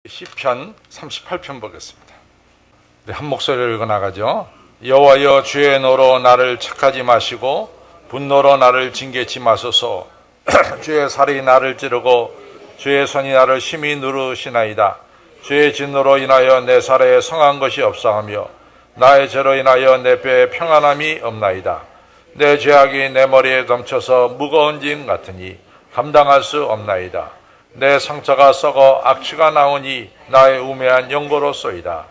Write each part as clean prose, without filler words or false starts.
시편 38편 보겠습니다. 우리 한 목소리를 읽어 나가죠. 여호와여, 주의 노로 나를 책하지 마시고 분노로 나를 징계치 마소서. 주의 살이 나를 찌르고 주의 손이 나를 심히 누르시나이다. 주의 진노로 인하여 내 살에 성한 것이 없사하며 나의 죄로 인하여 내 뼈에 평안함이 없나이다. 내 죄악이 내 머리에 넘쳐서 무거운 짐 같으니 감당할 수 없나이다. 내 상처가 썩어 악취가 나오니 나의 우매한 연고로소이다.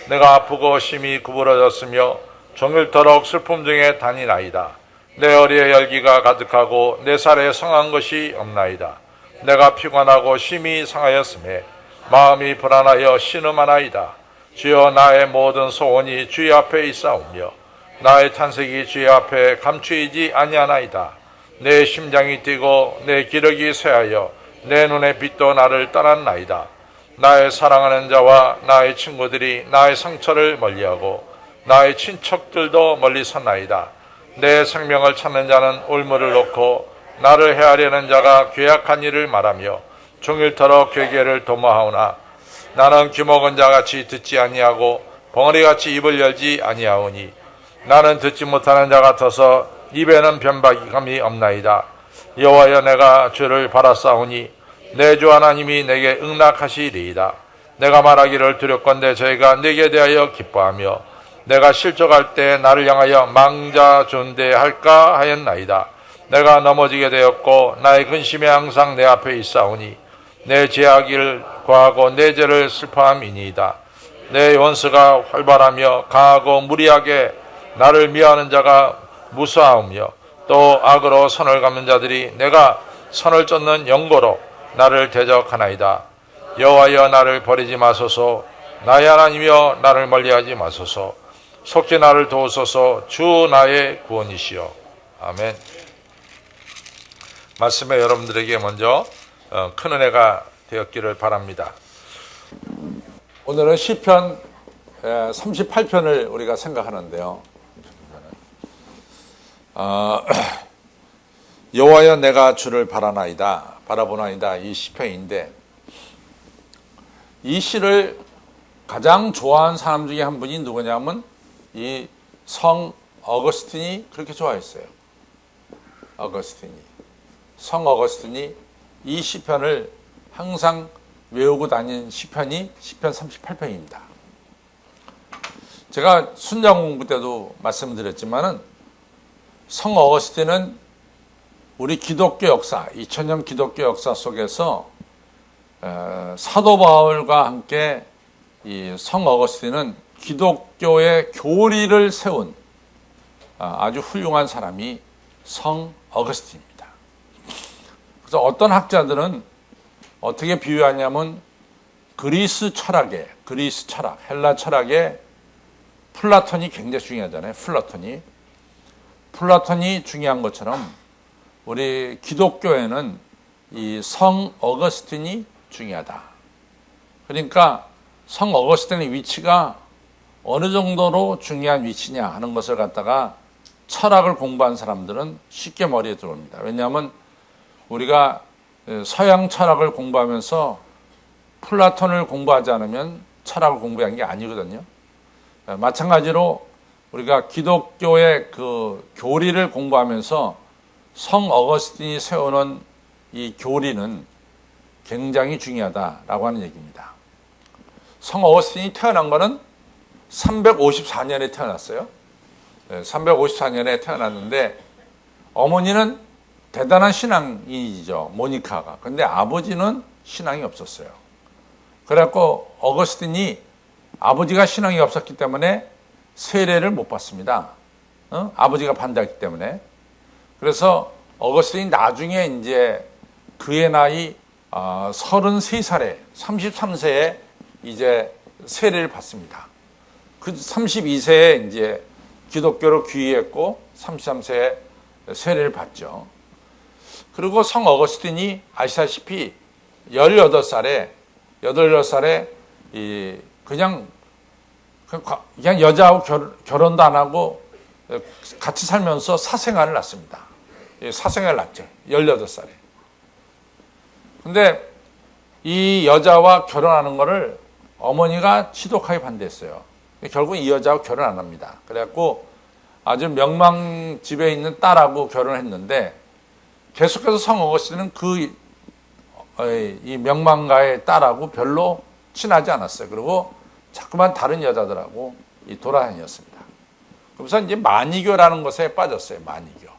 내가 아프고 심히 구부러졌으며 종일토록 슬픔 중에 다니나이다. 내 허리에 열기가 가득하고 내 살에 성한 것이 없나이다. 내가 피곤하고 심히 상하였음에 마음이 불안하여 신음하나이다. 주여, 나의 모든 소원이 주의 앞에 있사오며 나의 탄식이 주의 앞에 감추이지 아니하나이다. 내 심장이 뛰고 내 기력이 쇠하여 내 눈의 빛도 나를 떠났나이다. 나의 사랑하는 자와 나의 친구들이 나의 상처를 멀리하고 나의 친척들도 멀리 섰나이다. 내 생명을 찾는 자는 올무를 놓고 나를 해하려는 자가 괴악한 일을 말하며 종일토록 괴계를 도모하오나 나는 귀먹은 자같이 듣지 아니하고 벙어리같이 입을 열지 아니하오니 나는 듣지 못하는 자 같아서 입에는 변박이감이 없나이다. 여호와여, 내가 주를 바라싸우니 내 주 하나님이 내게 응낙하시리이다. 내가 말하기를 두렵건대 저희가 내게 대하여 기뻐하며 내가 실족할 때 나를 향하여 망자 존대할까 하였나이다. 내가 넘어지게 되었고 나의 근심이 항상 내 앞에 있사오니 내 죄악을 고하고 내 죄를 슬퍼함이니이다. 내 원수가 활발하며 강하고 무리하게 나를 미워하는 자가 무수하오며 또 악으로 선을 갚는 자들이 내가 선을 쫓는 연고로 나를 대적하나이다. 여호와여, 나를 버리지 마소서. 나의 하나님이여, 나를 멀리하지 마소서. 속죄 나를 도우소서. 주 나의 구원이시여. 아멘. 말씀에 여러분들에게 먼저 큰 은혜가 되었기를 바랍니다. 오늘은 시편 38편을 우리가 생각하는데요. 여호와여, 내가 주를 바라보나이다, 이 시편인데, 이 시를 가장 좋아하는 사람 중에 한 분이 누구냐면 이 성 어거스틴이 그렇게 좋아했어요. 성 어거스틴이 이 시편을 항상 외우고 다닌 시편이 시편 38편입니다. 제가 순장 공부 때도 말씀드렸지만은 성 어거스틴은 우리 기독교 역사, 2000년 기독교 역사 속에서 사도 바울과 함께 이 성 어거스틴은 기독교의 교리를 세운 아주 훌륭한 사람이 성 어거스틴입니다. 그래서 어떤 학자들은 어떻게 비유하냐면 그리스 철학, 헬라 철학에 플라톤이 굉장히 중요하잖아요. 플라톤이 중요한 것처럼 우리 기독교에는 이 성 어거스틴이 중요하다. 그러니까 성 어거스틴의 위치가 어느 정도로 중요한 위치냐 하는 것을 갖다가 철학을 공부한 사람들은 쉽게 머리에 들어옵니다. 왜냐하면 우리가 서양 철학을 공부하면서 플라톤을 공부하지 않으면 철학을 공부한 게 아니거든요. 마찬가지로 우리가 기독교의 그 교리를 공부하면서 성 어거스틴이 세우는 이 교리는 굉장히 중요하다라고 하는 얘기입니다. 성 어거스틴이 태어난 거는 354년에 태어났어요. 354년에 태어났는데 어머니는 대단한 신앙인이죠. 모니카가. 근데 아버지는 신앙이 없었어요. 그래갖고 어거스틴이 아버지가 신앙이 없었기 때문에 세례를 못 받습니다. 아버지가 반대했기 때문에. 그래서 어거스틴이 나중에 이제 그의 나이 33살에 33세에 이제 세례를 받습니다. 그 32세에 이제 기독교로 귀의했고 33세에 세례를 받죠. 그리고 성 어거스틴이 아시다시피 18살에 그냥 여자하고 결혼도 안 하고 같이 살면서 사생활을 낳습니다. 사생활을 낳죠. 18살에. 근데 이 여자와 결혼하는 거를 어머니가 지독하게 반대했어요. 결국 이 여자하고 결혼 안 합니다. 그래갖고 아주 명망집에 있는 딸하고 결혼했는데 계속해서 성 어거스틴은 이 명망가의 딸하고 별로 친하지 않았어요. 그리고 자꾸만 다른 여자들하고 돌아다녔습니다. 그래서 이제 마니교라는 것에 빠졌어요. 마니교.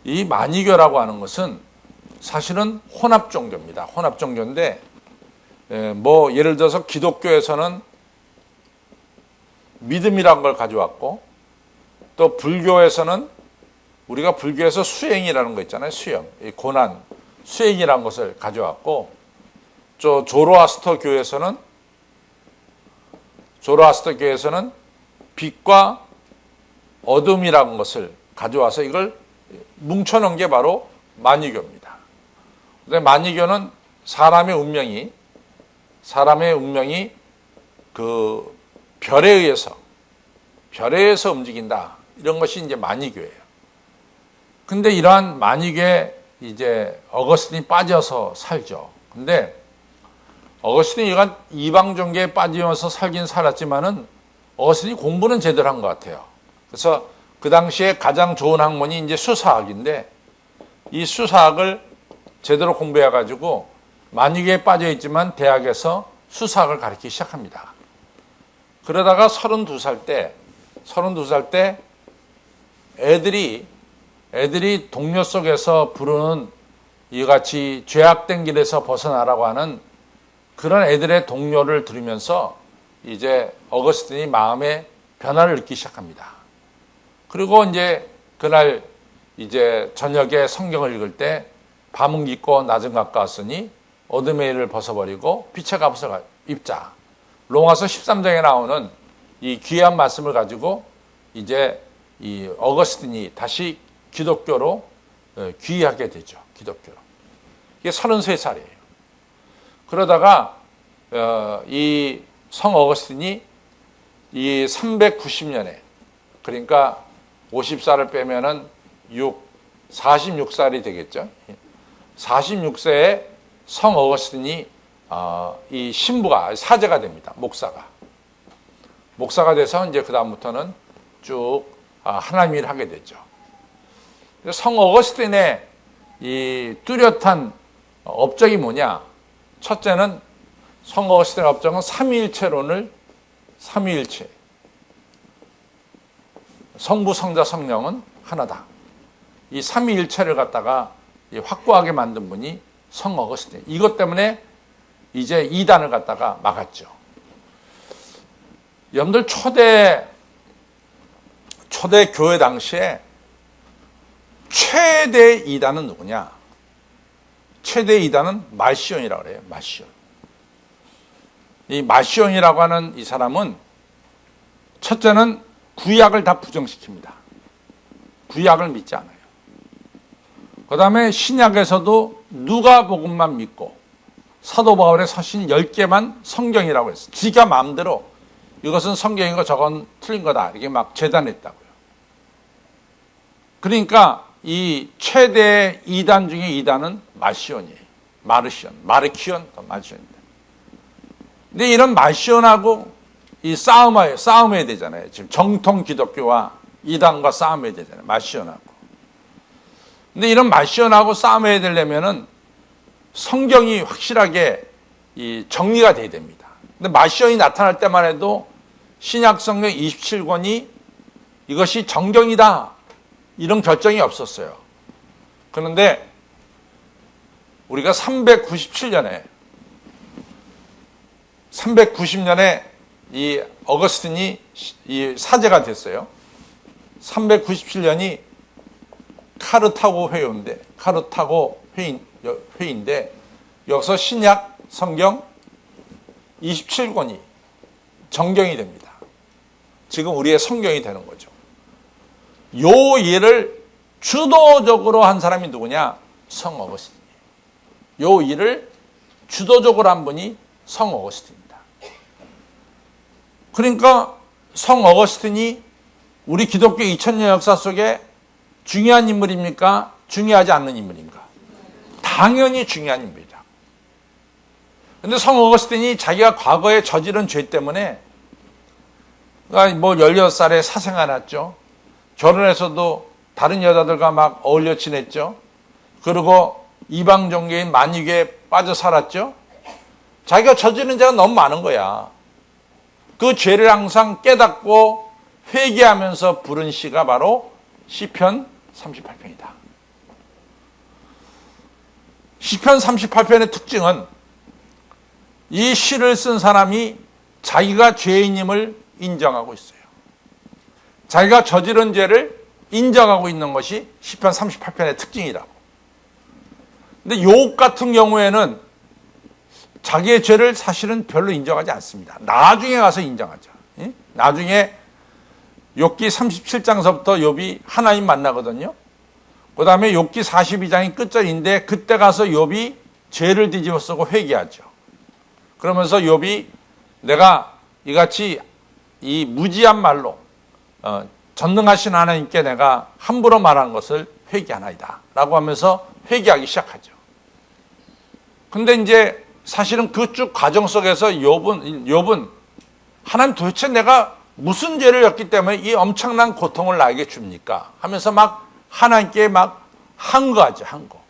이 마니교라고 하는 것은 사실은 혼합 종교입니다. 혼합 종교인데 뭐 예를 들어서 기독교에서는 믿음이라는 걸 가져왔고 또 불교에서는 우리가 불교에서 수행이라는 거 있잖아요. 수행, 이 고난, 수행이라는 것을 가져왔고 조로아스터 교에서는 빛과 어둠이라는 것을 가져와서 이걸 뭉쳐놓은 게 바로 마니교입니다. 근데 마니교는 사람의 운명이 그 별에 의해서 움직인다. 이런 것이 이제 마니교예요. 근데 이러한 마니교에 이제 어거스틴이 빠져서 살죠. 근데 어거스틴이 이방 종교에 빠지면서 살긴 살았지만은 어거스틴이 공부는 제대로 한 것 같아요. 그래서 그 당시에 가장 좋은 학문이 이제 수사학인데 이 수사학을 제대로 공부해가지고 마니교에 빠져 있지만 대학에서 수사학을 가르치기 시작합니다. 그러다가 32살 때 애들이 동료 속에서 부르는 이같이 죄악된 길에서 벗어나라고 하는 그런 애들의 동료를 들으면서 이제 어거스틴이 마음의 변화를 느끼기 시작합니다. 그리고 이제 그날 이제 저녁에 성경을 읽을 때 밤은 깊고 낮은 가까웠으니 어둠의 일을 벗어버리고 빛의 갑옷을 입자. 로마서 13장에 나오는 이 귀한 말씀을 가지고 이제 이 어거스틴이 다시 기독교로 귀하게 되죠. 기독교로. 이게 33살이에요. 그러다가 이 성 어거스틴이 이 390년에 그러니까 50살을 빼면은 46살이 되겠죠. 46세에 성 어거스틴이 이 신부가 사제가 됩니다. 목사가 돼서 이제 그 다음부터는 쭉 하나님 일을 하게 되죠. 성 어거스틴의 이 뚜렷한 업적이 뭐냐? 첫째는 성 어거스틴의 업적은 삼위일체론을 성부, 성자, 성령은 하나다. 이 삼위일체를 갖다가 확고하게 만든 분이 성 어거스틴. 이것 때문에 이제 이단을 갖다가 막았죠. 여러분들 초대 교회 당시에 최대 이단은 누구냐? 최대 이단은 말시온이라고 그래요. 말시온. 이 말시온이라고 하는 이 사람은 첫째는 구약을 다 부정시킵니다. 구약을 믿지 않아요. 그 다음에 신약에서도 누가복음만 믿고 사도 바울의 서신 10개만 성경이라고 했어요. 지가 마음대로 이것은 성경이고 저건 틀린 거다 이렇게 막 재단했다고요. 그러니까 이 최대 2단 중에 2단은 말시온이에요. 마르키온, 말시온입니다. 근데 이런 말시온하고 이 싸움해야 되잖아요. 지금 정통 기독교와 이단과 싸움해야 되잖아요. 말시온하고. 근데 이런 말시온하고 싸움해야 되려면은 성경이 확실하게 이 정리가 돼야 됩니다. 근데 말시온이 나타날 때만 해도 신약 성경 27권이 이것이 정경이다. 이런 결정이 없었어요. 그런데 우리가 390년에 이 어거스틴이 이 사제가 됐어요. 397년이 카르타고 회의인데 여기서 신약 성경 27권이 정경이 됩니다. 지금 우리의 성경이 되는 거죠. 요 일을 주도적으로 한 사람이 누구냐? 성 어거스틴이에요. 요 일을 주도적으로 한 분이 성 어거스틴입니다. 그러니까 성 어거스틴이 우리 기독교 2000년 역사 속에 중요한 인물입니까? 중요하지 않는 인물입니까? 다 당연히 중요한 인물이다. 근데 성 어거스틴이 자기가 과거에 저지른 죄 때문에 그러니까 뭐 16살에 사생아 났죠. 결혼해서도 다른 여자들과 막 어울려 지냈죠. 그리고 이방 종교인 만유계에 빠져 살았죠. 자기가 저지른 죄가 너무 많은 거야. 그 죄를 항상 깨닫고 회개하면서 부른 시가 바로 시편 38편이다. 시편 38편의 특징은 이 시를 쓴 사람이 자기가 죄인임을 인정하고 있어요. 자기가 저지른 죄를 인정하고 있는 것이 시편 38편의 특징이라고. 근데 욥 같은 경우에는 자기의 죄를 사실은 별로 인정하지 않습니다. 나중에 가서 인정하죠. 나중에 욥기 37장서부터 욥이 하나님 만나거든요. 그 다음에 욥기 42장이 끝절인데 그때 가서 욥이 죄를 뒤집어 쓰고 회개하죠. 그러면서 욥이 내가 이같이 이 무지한 말로 전능하신 하나님께 내가 함부로 말한 것을 회개하나이다 라고 하면서 회개하기 시작하죠. 근데 이제 사실은 그 쭉 과정 속에서 욥은 하나님 도대체 내가 무슨 죄를 졌기 때문에 이 엄청난 고통을 나에게 줍니까? 하면서 막 하나님께 막 항거하죠. 항거.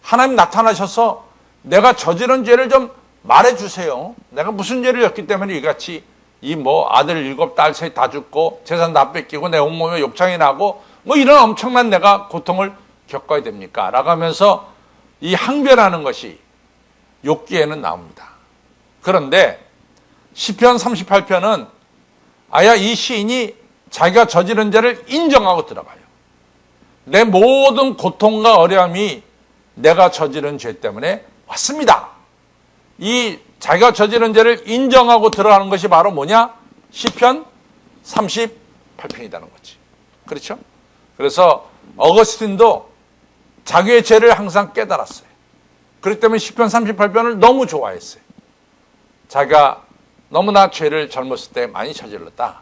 하나님 나타나셔서 내가 저지른 죄를 좀 말해주세요. 내가 무슨 죄를 졌기 때문에 이같이 이 뭐 아들 7, 딸 3 다 죽고 재산 다 뺏기고 내 온몸에 욕창이 나고 뭐 이런 엄청난 내가 고통을 겪어야 됩니까? 라고 하면서 이 항변하는 것이 욥기에는 나옵니다. 그런데 시편 38편은 아야 이 시인이 자기가 저지른 죄를 인정하고 들어가요. 내 모든 고통과 어려움이 내가 저지른 죄 때문에 왔습니다. 이 자기가 저지른 죄를 인정하고 들어가는 것이 바로 뭐냐? 시편 38편이라는 거지. 그렇죠? 그래서 어거스틴도 자기의 죄를 항상 깨달았어요. 그렇기 때문에 시편 38편을 너무 좋아했어요. 자기가 너무나 죄를 젊었을 때 많이 저질렀다.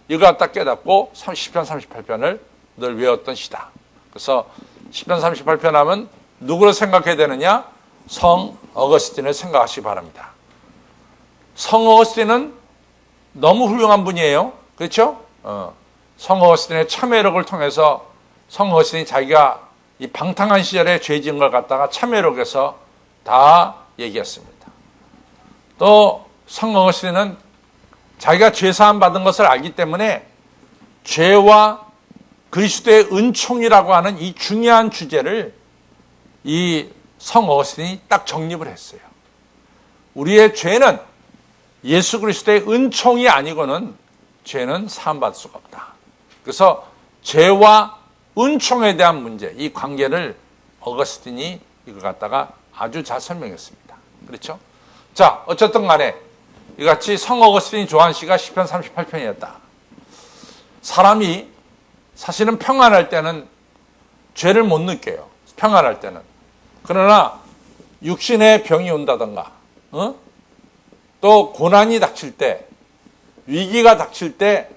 이거 갖다 깨닫고 시편 38편을 늘 외웠던 시다. 그래서 시편 38편 하면 누구를 생각해야 되느냐? 성 어거스틴을 생각하시기 바랍니다. 성 어거스틴은 너무 훌륭한 분이에요. 그렇죠? 성 어거스틴의 참회록을 통해서 성 어거스틴이 자기가 이 방탕한 시절에 죄 지은 걸 갖다가 참회록에서 다 얘기했습니다. 또 성 어거스틴은 자기가 죄사함 받은 것을 알기 때문에 죄와 그리스도의 은총이라고 하는 이 중요한 주제를 이 성 어거스틴이 딱 정립을 했어요. 우리의 죄는 예수 그리스도의 은총이 아니고는 죄는 사함받을 수가 없다. 그래서 죄와 은총에 대한 문제, 이 관계를 어거스틴이 이거 갖다가 아주 잘 설명했습니다. 그렇죠? 자, 어쨌든 간에 이같이 성 어거스틴이 좋아하는 시가 시편 38편이었다. 사람이 사실은 평안할 때는 죄를 못 느껴요. 평안할 때는. 그러나 육신의 병이 온다던가 또 고난이 닥칠 때, 위기가 닥칠 때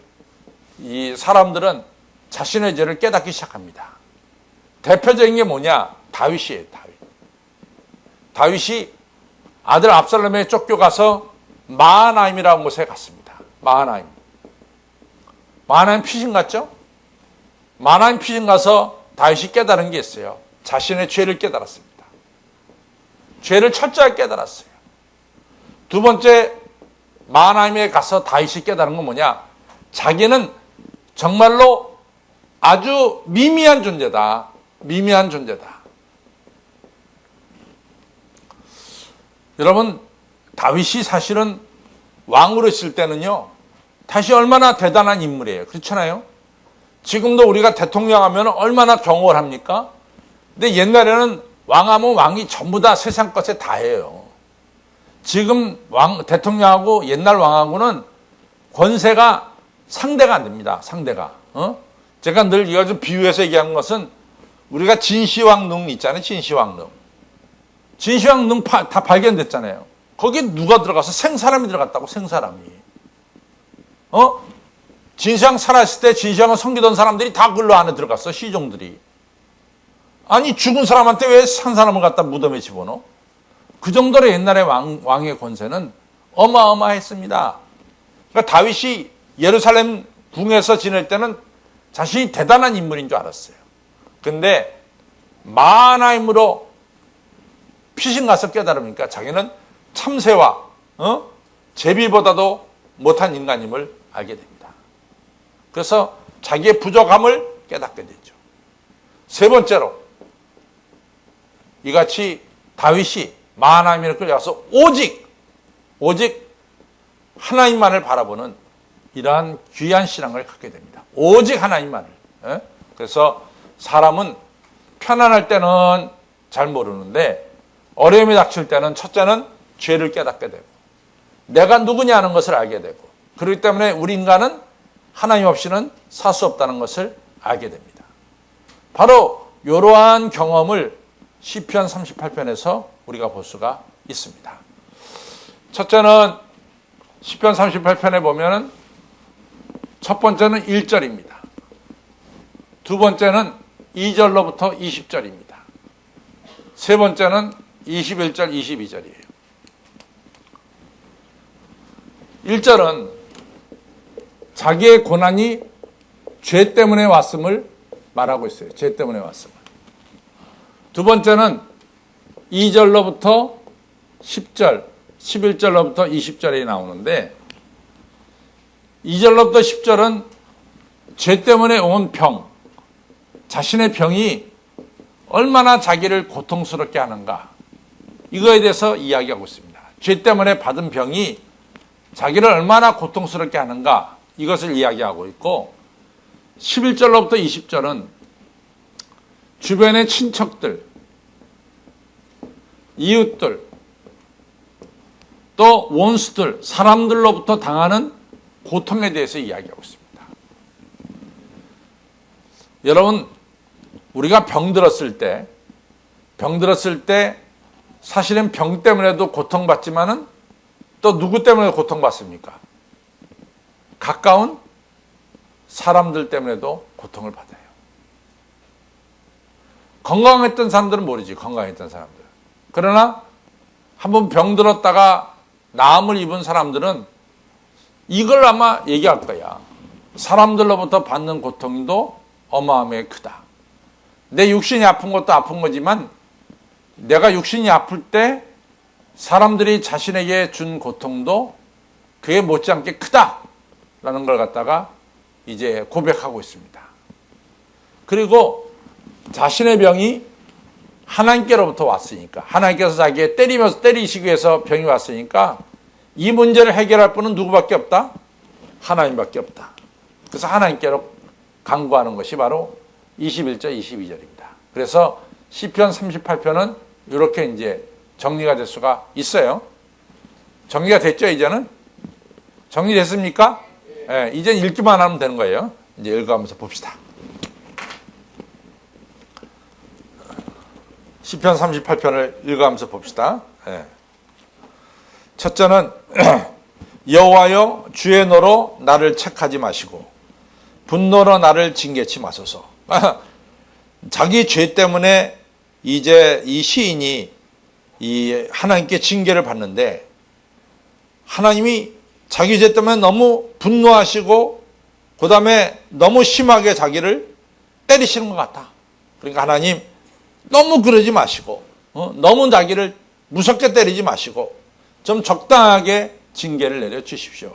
이 사람들은 자신의 죄를 깨닫기 시작합니다. 대표적인 게 뭐냐? 다윗이에요. 다윗이 아들 압살롬에 쫓겨가서 마하나임이라는 곳에 갔습니다. 마하나임 피신 갔죠? 마하나임 피신 가서 다윗이 깨달은 게 있어요. 자신의 죄를 깨달았습니다. 죄를 철저하게 깨달았어요. 두 번째, 마하나임에 가서 다윗이 깨달은 건 뭐냐? 자기는 정말로 아주 미미한 존재다. 미미한 존재다. 여러분, 다윗이 사실은 왕으로 있을 때는요, 다윗이 얼마나 대단한 인물이에요. 그렇잖아요? 지금도 우리가 대통령 하면 얼마나 경호를 합니까? 근데 옛날에는 왕하면 왕이 전부 다 세상 것에 다 해요. 지금 대통령하고 옛날 왕하고는 권세가 상대가 안 됩니다. 상대가. 제가 늘 이거 좀 비유해서 얘기하는 것은 우리가 진시황릉 있잖아요. 진시황릉. 진시황릉 다 발견됐잖아요. 거기에 누가 들어가서 생사람이 들어갔다고, 생사람이. 진시황 살아있을 때 진시황을 섬기던 사람들이 다 글로 안에 들어갔어, 시종들이. 아니 죽은 사람한테 왜 산 사람을 갖다 무덤에 집어넣어? 그 정도로 옛날에 왕의 권세는 어마어마했습니다. 그러니까 다윗이 예루살렘 궁에서 지낼 때는 자신이 대단한 인물인 줄 알았어요. 근데 마하나임으로 피신 가서 깨달으니까 자기는 참새와 제비보다도 못한 인간임을 알게 됩니다. 그래서 자기의 부족함을 깨닫게 되죠. 세 번째로 이같이 다윗이 마하나임을 끌려가서 오직 하나님만을 바라보는 이러한 귀한 신앙을 갖게 됩니다. 오직 하나님만을. 그래서 사람은 편안할 때는 잘 모르는데 어려움이 닥칠 때는 첫째는 죄를 깨닫게 되고 내가 누구냐는 것을 알게 되고 그렇기 때문에 우리 인간은 하나님 없이는 살 수 없다는 것을 알게 됩니다. 바로 이러한 경험을 시편 38편에서 우리가 볼 수가 있습니다. 첫째는 시편 38편에 보면은 첫 번째는 1절입니다. 두 번째는 2절로부터 20절입니다. 세 번째는 21절, 22절이에요. 1절은 자기의 고난이 죄 때문에 왔음을 말하고 있어요. 죄 때문에 왔음을. 두 번째는 2절로부터 10절, 11절로부터 20절이 나오는데 2절로부터 10절은 죄 때문에 온 병, 자신의 병이 얼마나 자기를 고통스럽게 하는가 이거에 대해서 이야기하고 있습니다. 죄 때문에 받은 병이 자기를 얼마나 고통스럽게 하는가 이것을 이야기하고 있고 11절로부터 20절은 주변의 친척들, 이웃들, 또 원수들, 사람들로부터 당하는 고통에 대해서 이야기하고 있습니다. 여러분, 우리가 병들었을 때 사실은 병 때문에도 고통받지만은 또 누구 때문에 고통받습니까? 가까운 사람들 때문에도 고통을 받아요. 건강했던 사람들은 모르지, 건강했던 사람들. 그러나 한번 병들었다가 나음을 입은 사람들은 이걸 아마 얘기할 거야. 사람들로부터 받는 고통도 어마어마하게 크다. 내 육신이 아픈 것도 아픈 거지만 내가 육신이 아플 때 사람들이 자신에게 준 고통도 그에 못지않게 크다라는 걸 갖다가 이제 고백하고 있습니다. 그리고 자신의 병이 하나님께로부터 왔으니까 하나님께서 자기에 때리시기 위해서 병이 왔으니까 이 문제를 해결할 분은 누구밖에 없다? 하나님밖에 없다. 그래서 하나님께로 간구하는 것이 바로 21절, 22절입니다. 그래서 시편 38편은 이렇게 이제 정리가 될 수가 있어요. 정리가 됐죠, 이제는? 정리됐습니까? 네, 이제 읽기만 하면 되는 거예요. 이제 읽어가면서 봅시다. 시편 38편을 읽어가면서 봅시다. 네. 첫째는 여호와여 주의 노로 나를 책하지 마시고 분노로 나를 징계치 마소서. 자기 죄 때문에 이제 이 시인이 이 하나님께 징계를 받는데 하나님이 자기 죄 때문에 너무 분노하시고 그 다음에 너무 심하게 자기를 때리시는 것 같다. 그러니까 하나님 너무 그러지 마시고 너무 자기를 무섭게 때리지 마시고 좀 적당하게 징계를 내려주십시오.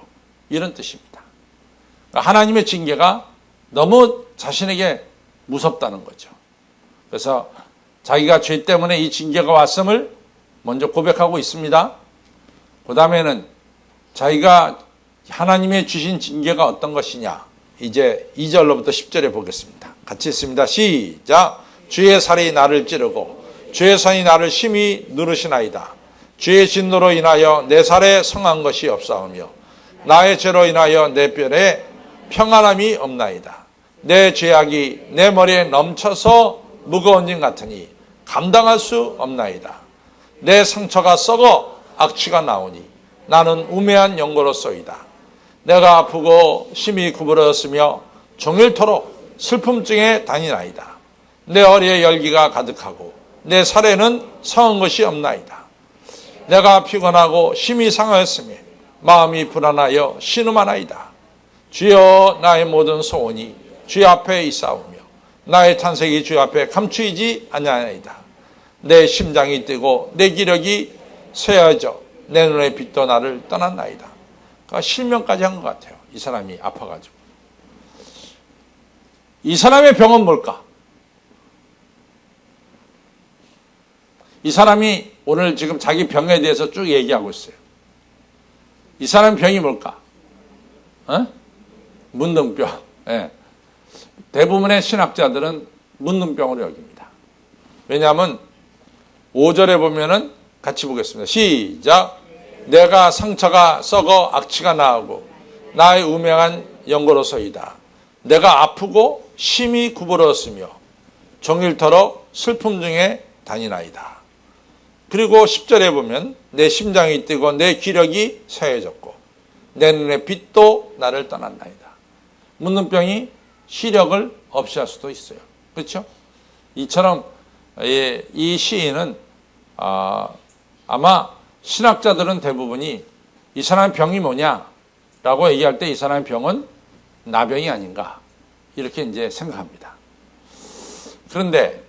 이런 뜻입니다. 하나님의 징계가 너무 자신에게 무섭다는 거죠. 그래서 자기가 죄 때문에 이 징계가 왔음을 먼저 고백하고 있습니다. 그 다음에는 자기가 하나님의 주신 징계가 어떤 것이냐 이제 2절로부터 10절에 보겠습니다. 같이 읽습니다. 시작. 주의 살이 나를 찌르고 주의 손이 나를 심히 누르시나이다. 주의 진노로 인하여 내 살에 성한 것이 없사오며 나의 죄로 인하여 내 뼈에 평안함이 없나이다. 내 죄악이 내 머리에 넘쳐서 무거운 짐 같으니 감당할 수 없나이다. 내 상처가 썩어 악취가 나오니 나는 우매한 연고로소이다. 내가 아프고 심히 구부러졌으며 종일토록 슬픔증에 다니나이다. 내 허리에 열기가 가득하고 내 살에는 성한 것이 없나이다. 내가 피곤하고 심히 상하였으며 마음이 불안하여 신음하나이다. 주여, 나의 모든 소원이 주의 앞에 있사오며 나의 탄색이 주의 앞에 감추이지 아니하나이다. 내 심장이 뛰고 내 기력이 쇠해져 내 눈의 빛도 나를 떠났나이다. 그러니까 실명까지 한 것 같아요. 이 사람이 아파가지고. 이 사람의 병은 뭘까? 이 사람이 오늘 지금 자기 병에 대해서 쭉 얘기하고 있어요. 이 사람 병이 뭘까? 문둥병. 네. 대부분의 신학자들은 문둥병으로 여깁니다. 왜냐하면 5절에 보면은 같이 보겠습니다. 시작. 내가 상처가 썩어 악취가 나고 나의 우명한 연고로서이다. 내가 아프고 심히 구부러졌으며 종일토록 슬픔 중에 다니나이다. 그리고 10절에 보면 내 심장이 뛰고 내 기력이 쇠해졌고 내 눈의 빛도 나를 떠났나이다. 문둥병이 시력을 없이 할 수도 있어요. 그렇죠? 이처럼 이 시인은 아마 신학자들은 대부분이 이 사람의 병이 뭐냐라고 얘기할 때 이 사람의 병은 나병이 아닌가 이렇게 이제 생각합니다. 그런데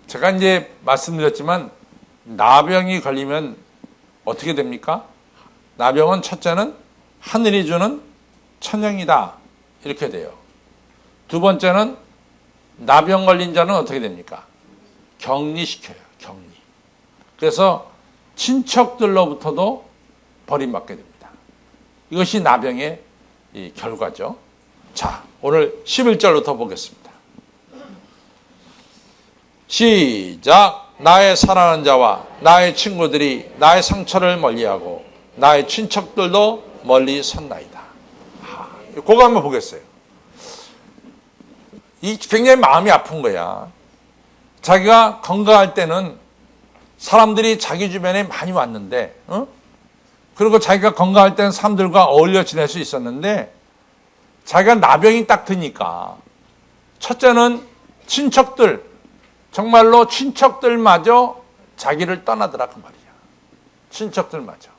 제가 이제 말씀드렸지만 나병이 걸리면 어떻게 됩니까? 나병은 첫째는 하늘이 주는 천형이다 이렇게 돼요. 두 번째는 나병 걸린 자는 어떻게 됩니까? 격리시켜요. 격리. 그래서 친척들로부터도 버림받게 됩니다. 이것이 나병의 이 결과죠. 자, 오늘 11절부터 보겠습니다. 시작. 나의 사랑하는 자와 나의 친구들이 나의 상처를 멀리하고 나의 친척들도 멀리 섰나이다. 그거 한번 보겠어요. 이 굉장히 마음이 아픈 거야. 자기가 건강할 때는 사람들이 자기 주변에 많이 왔는데, 그리고 자기가 건강할 때는 사람들과 어울려 지낼 수 있었는데, 자기가 나병이 딱 드니까, 첫째는 친척들, 정말로 친척들마저 자기를 떠나더라, 그 말이야. 친척들마저.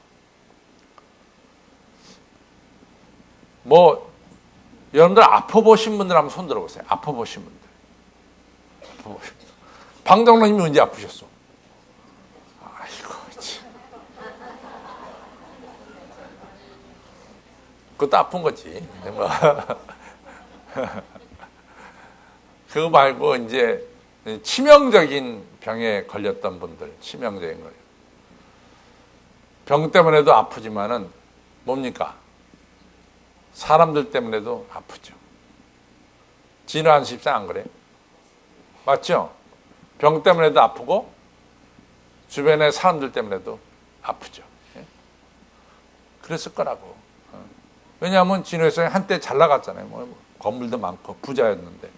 여러분들 아파보신 분들 한번 손 들어보세요. 아파보신 분들. 방정로님이 언제 아프셨어? 아이고, 참. 그것도 아픈 거지. 그거 말고 이제 치명적인 병에 걸렸던 분들, 치명적인 거예요. 병 때문에도 아프지만은 뭡니까? 사람들 때문에도 아프죠. 진화한 십사 안 그래요? 맞죠? 병 때문에도 아프고 주변의 사람들 때문에도 아프죠. 그랬을 거라고. 왜냐하면 진화에서 한때 잘 나갔잖아요. 건물도 많고 부자였는데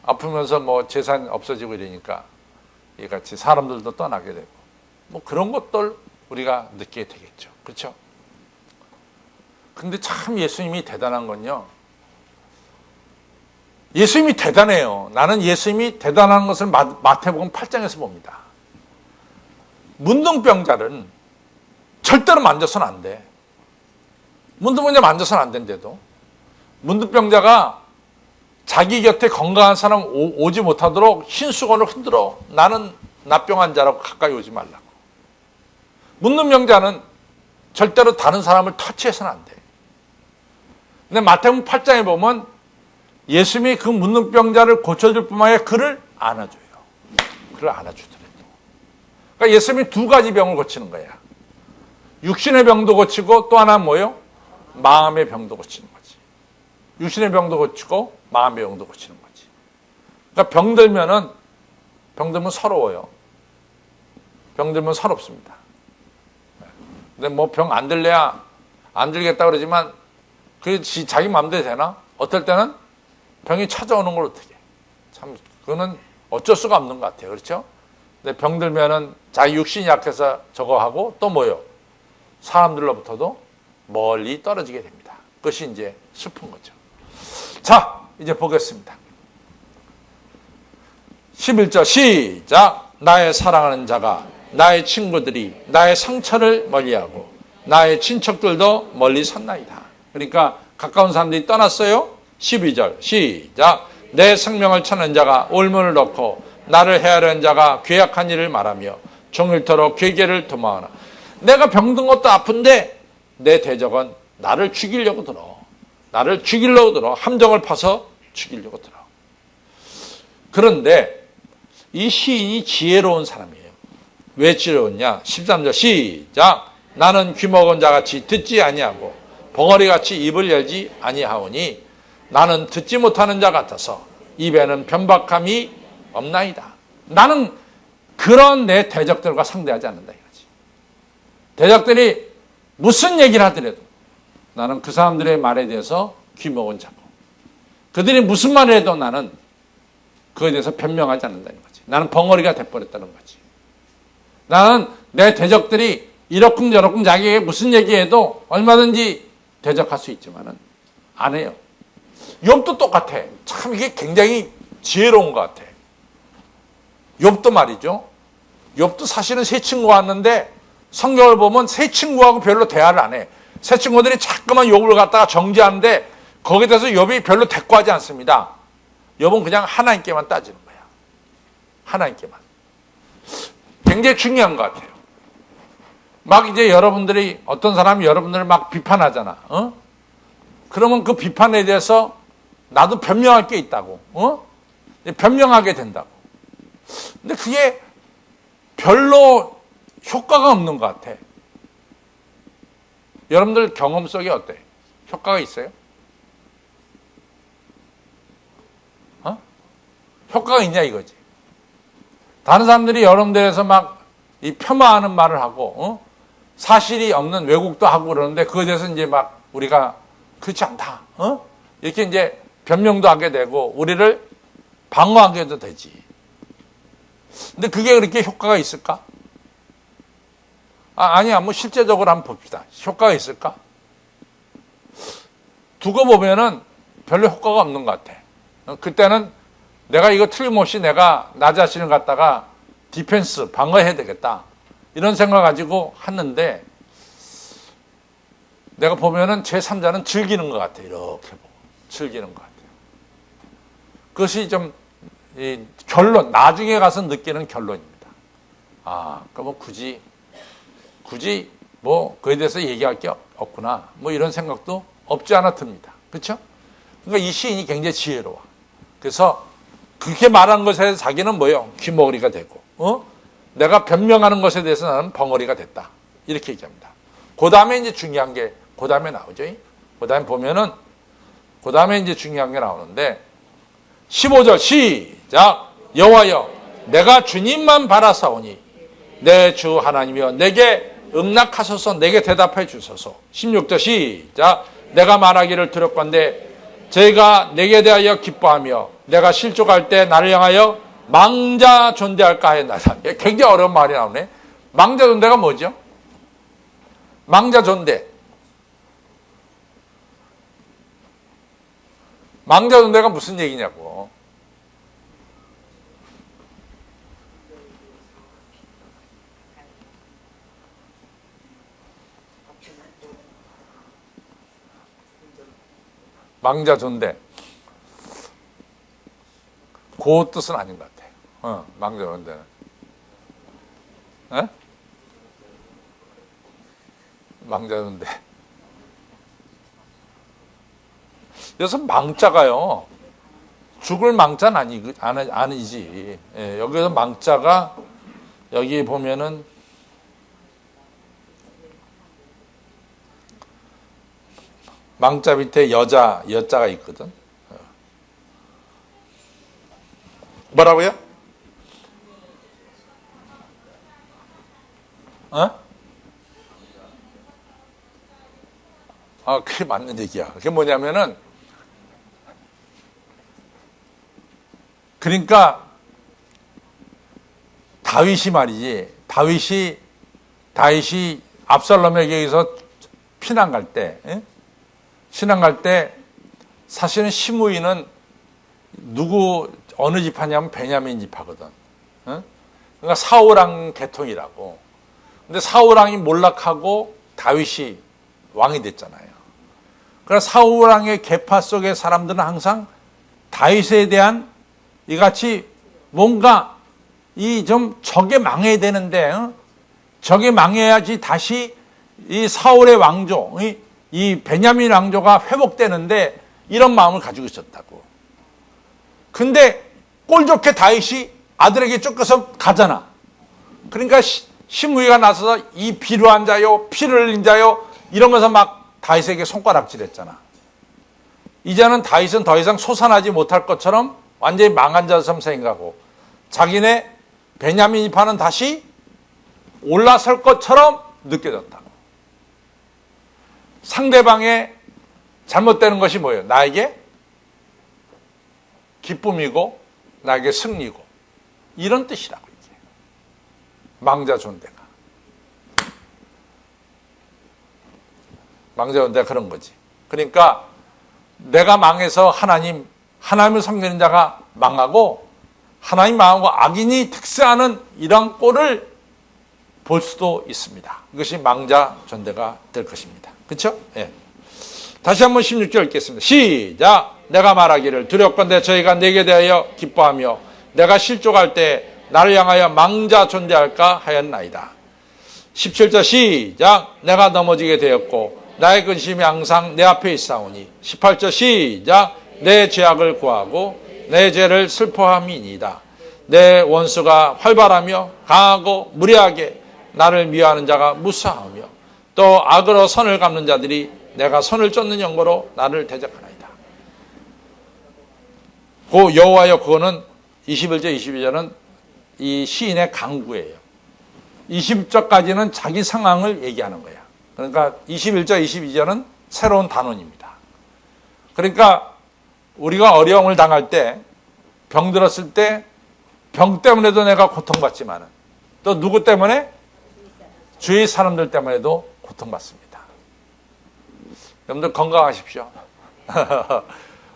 아프면서 재산 없어지고 이러니까 이같이 사람들도 떠나게 되고 그런 것들 우리가 느끼게 되겠죠. 그렇죠? 근데 참 예수님이 대단한 건요. 예수님이 대단해요. 나는 예수님이 대단한 것을 마태복음 8장에서 봅니다. 문둥병자는 절대로 만져서는 안 돼. 문둥병자 만져서는 안 된대도. 문둥병자가 자기 곁에 건강한 사람 오지 못하도록 흰 수건을 흔들어. 나는 나병 환자라고 가까이 오지 말라고. 문둥병자는 절대로 다른 사람을 터치해서는 안 돼. 근데 마태복음 8장에 보면 예수님이 그 문둥병자를 고쳐줄 뿐만 아니라 그를 안아줘요. 그를 안아주더래요. 그러니까 예수님이 두 가지 병을 고치는 거야. 육신의 병도 고치고 또 하나는 뭐예요? 마음의 병도 고치는 거지. 육신의 병도 고치고 마음의 병도 고치는 거지. 그러니까 병들면 서러워요. 병들면 서럽습니다. 근데 병 안 들래야 안 들겠다 그러지만 그게 자기 마음대로 되나? 어떨 때는 병이 찾아오는 걸 어떻게 해. 참 그거는 어쩔 수가 없는 것 같아요. 그렇죠? 근데 병들면은 자기 육신이 약해서 저거 하고 또 뭐요? 사람들로부터도 멀리 떨어지게 됩니다. 그것이 이제 슬픈 거죠. 자, 이제 보겠습니다. 11절 시작. 나의 사랑하는 자가 나의 친구들이 나의 상처를 멀리하고 나의 친척들도 멀리 섰나이다. 그러니까 가까운 사람들이 떠났어요. 12절 시작. 내 생명을 찾는 자가 올문을 넣고 나를 해하려는 자가 괴악한 일을 말하며 종일토록 괴계를 도망하나. 내가 병든 것도 아픈데 내 대적은 나를 죽이려고 들어. 나를 죽이려고 들어. 함정을 파서 죽이려고 들어. 그런데 이 시인이 지혜로운 사람이에요. 왜 지혜로웠냐? 13절 시작. 나는 귀먹은 자같이 듣지 아니하고 벙어리같이 입을 열지 아니하오니 나는 듣지 못하는 자 같아서 입에는 변박함이 없나이다. 나는 그런 내 대적들과 상대하지 않는다 이거지. 대적들이 무슨 얘기를 하더라도 나는 그 사람들의 말에 대해서 귀먹은 자고 그들이 무슨 말을 해도 나는 그에 대해서 변명하지 않는다는 거지. 나는 벙어리가 돼버렸다는 거지. 나는 내 대적들이 이러쿵저러쿵 자기에게 무슨 얘기해도 얼마든지 대적할 수 있지만은 안 해요. 욥도 똑같아. 참 이게 굉장히 지혜로운 것 같아. 욥도 말이죠. 욥도 사실은 세 친구가 왔는데 성경을 보면 세 친구하고 별로 대화를 안 해. 세 친구들이 자꾸만 욥을 갖다가 정죄하는데 거기에 대해서 욥이 별로 대꾸하지 않습니다. 욥은 그냥 하나님께만 따지는 거야. 하나님께만. 굉장히 중요한 것 같아요. 막 이제 여러분들이 어떤 사람이 여러분들을 막 비판하잖아. 그러면 그 비판에 대해서 나도 변명할 게 있다고. 변명하게 된다고. 근데 그게 별로 효과가 없는 것 같아. 여러분들 경험 속에 어때? 효과가 있어요? 효과가 있냐 이거지. 다른 사람들이 여러분들에서 막 이 폄하하는 말을 하고 사실이 없는 왜곡도 하고 그러는데 그거에 대해서 이제 막 우리가 그렇지 않다. 이렇게 이제 변명도 하게 되고 우리를 방어하게도 되지. 근데 그게 그렇게 효과가 있을까? 아니야. 뭐 실제적으로 한번 봅시다. 효과가 있을까? 두고 보면은 별로 효과가 없는 것 같아. 그때는 내가 이거 틀림없이 내가 나 자신을 갖다가 디펜스, 방어해야 되겠다. 이런 생각 가지고 하는데 내가 보면은 제3자는 즐기는 것 같아. 이렇게 보고. 즐기는 것 같아요. 그것이 좀 결론, 나중에 가서 느끼는 결론입니다. 그럼 굳이 뭐 그에 대해서 얘기할 게 없구나. 뭐 이런 생각도 없지 않아 듭니다. 그렇죠? 그러니까 이 시인이 굉장히 지혜로워. 그래서 그렇게 말한 것에 대해서 자기는 뭐예요? 귀머거리가 되고, 내가 변명하는 것에 대해서 나는 벙어리가 됐다. 이렇게 얘기합니다. 그 다음에 이제 중요한 게, 그 다음에 나오죠. 그 다음에 보면은, 그 다음에 이제 중요한 게 나오는데, 15절 시작. 여호와여, 내가 주님만 바라사오니, 내 주 하나님이여, 내게 응낙하소서, 내게 대답해 주소서. 16절 시작. 내가 말하기를 두렵건대, 저희가 내게 대하여 기뻐하며 내가 실족할 때 나를 향하여 망자 존대할까 하였나이다. 굉장히 어려운 말이 나오네. 망자 존대가 뭐죠? 망자 존대. 망자 존대가 무슨 얘기냐고. 망자 존대. 그 뜻은 아닌 것 같아. 망자 존대는. 망자 존대. 그래서 망자가요, 죽을 망자는 아니지. 예, 여기서 망자가, 여기 보면은, 망자 밑에 여자가 있거든. 뭐라고요? 그게 맞는 얘기야. 그게 뭐냐면은, 그러니까, 다윗이 말이지, 다윗이 압살롬에게 의해서 피난 갈 때, 사실은 시므이는 어느 지파냐면 베냐민 지파거든. 응? 그러니까 사울왕 계통이라고. 근데 사울왕이 몰락하고 다윗이 왕이 됐잖아요. 그래서 사울왕의 계파 속의 사람들은 항상 다윗에 대한 이같이 뭔가 이 좀 적에 망해야 되는데, 적에 망해야지 다시 이 사울의 왕조, 이 베냐민 왕조가 회복되는데 이런 마음을 가지고 있었다고. 근데 꼴 좋게 다윗이 아들에게 쫓겨서 가잖아. 그러니까 시므이가 나서서 이 비루한 자요, 피를 흘린 자요 이러면서 막 다윗에게 손가락질했잖아. 이제는 다윗은 더 이상 솟아나지 못할 것처럼 완전히 망한 자처럼 생각하고 자기네 베냐민 지파는 다시 올라설 것처럼 느껴졌다고. 상대방의 잘못되는 것이 뭐예요? 나에게 기쁨이고 나에게 승리고 이런 뜻이라고. 이게 망자 존대가. 망자 존대가 그런 거지. 그러니까 내가 망해서 하나님을 섬기는 자가 망하고 하나님 망하고 악인이 특세하는 이런 꼴을 볼 수도 있습니다. 이것이 망자 존대가 될 것입니다. 그렇죠? 예. 다시 한번 16절 읽겠습니다. 시작. 내가 말하기를 두렵건대 저희가 내게 대하여 기뻐하며 내가 실족할 때 나를 향하여 망자 존대할까 하였나이다. 17절 시작. 내가 넘어지게 되었고 나의 근심이 항상 내 앞에 있사오니. 18절 시작. 내 죄악을 구하고 내 죄를 슬퍼함이니이다. 내 원수가 활발하며 강하고 무례하게 나를 미워하는 자가 무사하며 또 악으로 선을 갚는 자들이 내가 선을 쫓는 영거로 나를 대적하나이다. 그 여호와여, 그거는 21절 22절은 이 시인의 강구예요. 20절까지는 자기 상황을 얘기하는 거야. 그러니까 21절 22절은 새로운 단원입니다. 그러니까 우리가 어려움을 당할 때, 병 들었을 때 병 때문에도 내가 고통받지만 또 누구 때문에? 주위 사람들 때문에도 고통받습니다. 여러분들 건강하십시오.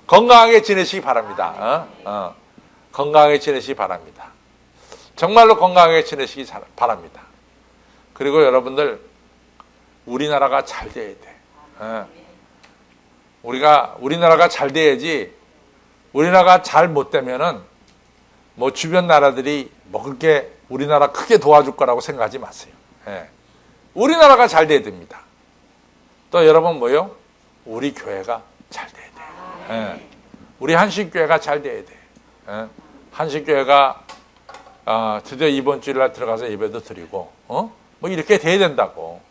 건강하게 지내시기 바랍니다. 건강하게 지내시기 바랍니다. 정말로 건강하게 지내시기 바랍니다. 그리고 여러분들 우리나라가 잘 돼야 돼. 우리나라가 잘 돼야지, 우리나라가 잘 못 되면은 뭐 주변 나라들이 뭐 그렇게 우리나라 크게 도와줄 거라고 생각하지 마세요. 예. 우리나라가 잘 돼야 됩니다. 또 여러분 뭐요? 우리 교회가 잘 돼야 돼. 예. 우리 한식교회가 잘 돼야 돼. 예. 한식교회가 드디어 이번 주일날 들어가서 예배도 드리고, 뭐 이렇게 돼야 된다고.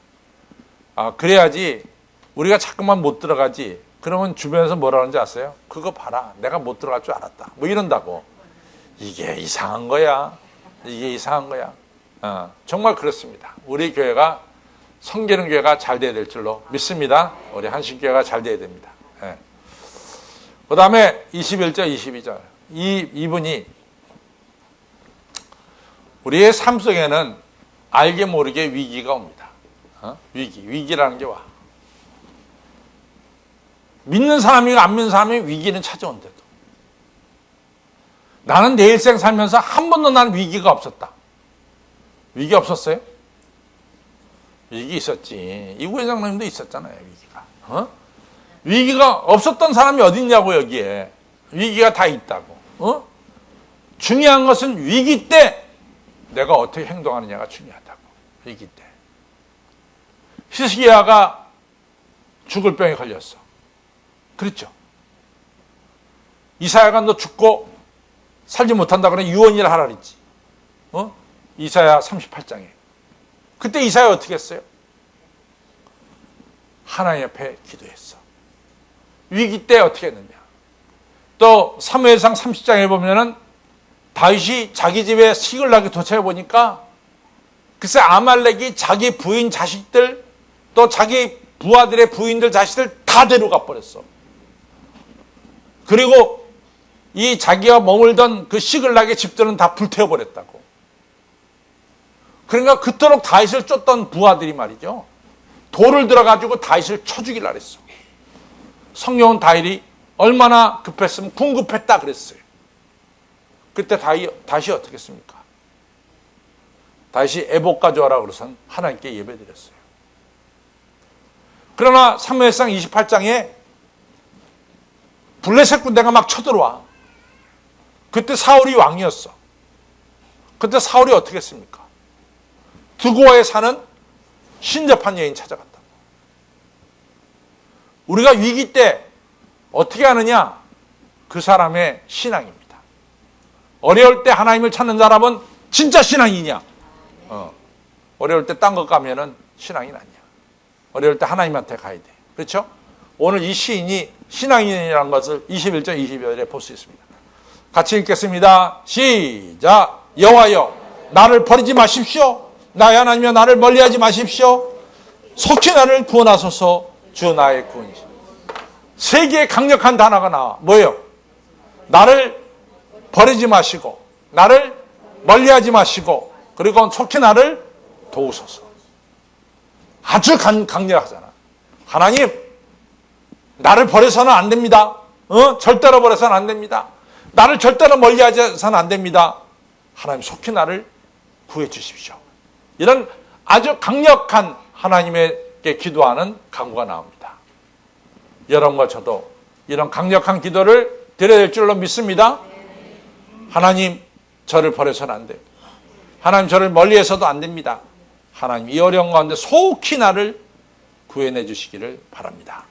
그래야지. 우리가 자꾸만 못 들어가지. 그러면 주변에서 뭐라 하는지 아세요? 그거 봐라, 내가 못 들어갈 줄 알았다. 뭐 이런다고. 이게 이상한 거야. 이게 이상한 거야. 정말 그렇습니다. 우리 교회가, 섬기는 교회가 잘 돼야 될 줄로 믿습니다. 우리 한식교회가 잘 돼야 됩니다. 예. 그 다음에 21절, 22절. 이분이 우리의 삶 속에는 알게 모르게 위기가 옵니다. 위기라는 게 와. 믿는 사람이고 안 믿는 사람이 위기는 찾아온대도. 나는 내 일생 살면서 한 번도 나는 위기가 없었다. 위기 없었어요? 위기 있었지. 이 부회장님도 있었잖아요, 위기가. 위기가 없었던 사람이 어디 있냐고, 여기에. 위기가 다 있다고. 중요한 것은 위기 때 내가 어떻게 행동하느냐가 중요하다고. 위기 때. 히스기야가 죽을 병에 걸렸어. 그렇죠. 이사야가 너 죽고 살지 못한다 그러면 유언이라 하라 그랬지. 이사야 38장에. 그때 이사야 어떻게 했어요? 하나님 앞에 기도했어. 위기 때 어떻게 했느냐. 또 사무엘상 30장에 보면은 다윗이 자기 집에 시글락에 도착해 보니까 글쎄 아말렉이 자기 부인 자식들 또 자기 부하들의 부인들 자식들 다 데려가 버렸어. 그리고 이 자기가 머물던 그 시글락의 집들은 다 불태워버렸다고. 그러니까 그토록 다윗을 쫓던 부하들이 말이죠. 돌을 들어가지고 다윗을 쳐 죽이려고 했어. 성경은 다윗이 얼마나 급했으면 궁급했다 그랬어요. 그때 다시 어떻게 했습니까? 다시 애복 가져와라 그래서 하나님께 예배드렸어요. 그러나 사무엘상 28장에 블레셋 군대가 막 쳐들어와. 그때 사울이 왕이었어. 그때 사울이 어떻게 했습니까? 드고아에 사는 신접한 여인 찾아갔다. 우리가 위기 때 어떻게 하느냐? 그 사람의 신앙입니다. 어려울 때 하나님을 찾는 사람은 진짜 신앙이냐? 어려울 때 딴 것 가면은 신앙이 아니야. 어려울 때 하나님한테 가야 돼. 그렇죠? 오늘 이 시인이 신앙인이라는 것을 21절, 22절에 볼 수 있습니다. 같이 읽겠습니다. 시작. 여호와여, 나를 버리지 마십시오. 나의 하나님이여, 나를 멀리하지 마십시오. 속히 나를 구원하소서. 주 나의 구원이시오. 세 개의 강력한 단어가 나와. 뭐예요? 나를 버리지 마시고, 나를 멀리하지 마시고, 그리고 속히 나를 도우소서. 아주 강력하잖아. 하나님, 나를 버려서는 안 됩니다. 절대로 버려서는 안 됩니다. 나를 절대로 멀리하셔서는 안 됩니다. 하나님, 속히 나를 구해 주십시오. 이런 아주 강력한 하나님에게 기도하는 간구가 나옵니다. 여러분과 저도 이런 강력한 기도를 드려야 될 줄로 믿습니다. 하나님, 저를 버려서는 안 돼요. 하나님, 저를 멀리해서도 안 됩니다. 하나님, 이 어려운 가운데 속히 나를 구해내 주시기를 바랍니다.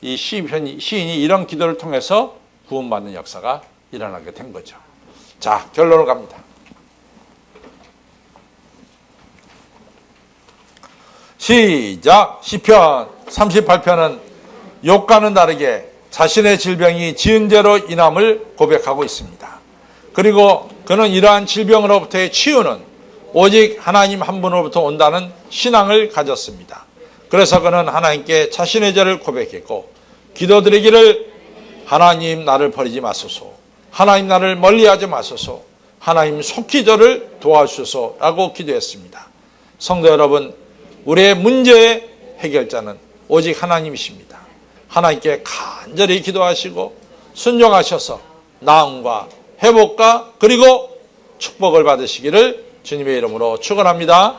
이 시인이 이런 기도를 통해서 구원받는 역사가 일어나게 된 거죠. 자, 결론을 갑니다. 시작. 시편 38편은 욕과는 다르게 자신의 질병이 지은 죄로 인함을 고백하고 있습니다. 그리고 그는 이러한 질병으로부터의 치유는 오직 하나님 한 분으로부터 온다는 신앙을 가졌습니다. 그래서 그는 하나님께 자신의 죄를 고백했고 기도드리기를 하나님, 나를 버리지 마소서. 하나님, 나를 멀리하지 마소서. 하나님, 속히 저를 도와주소서라고 기도했습니다. 성도 여러분, 우리의 문제의 해결자는 오직 하나님이십니다. 하나님께 간절히 기도하시고 순종하셔서 나음과 회복과 그리고 축복을 받으시기를 주님의 이름으로 축원합니다.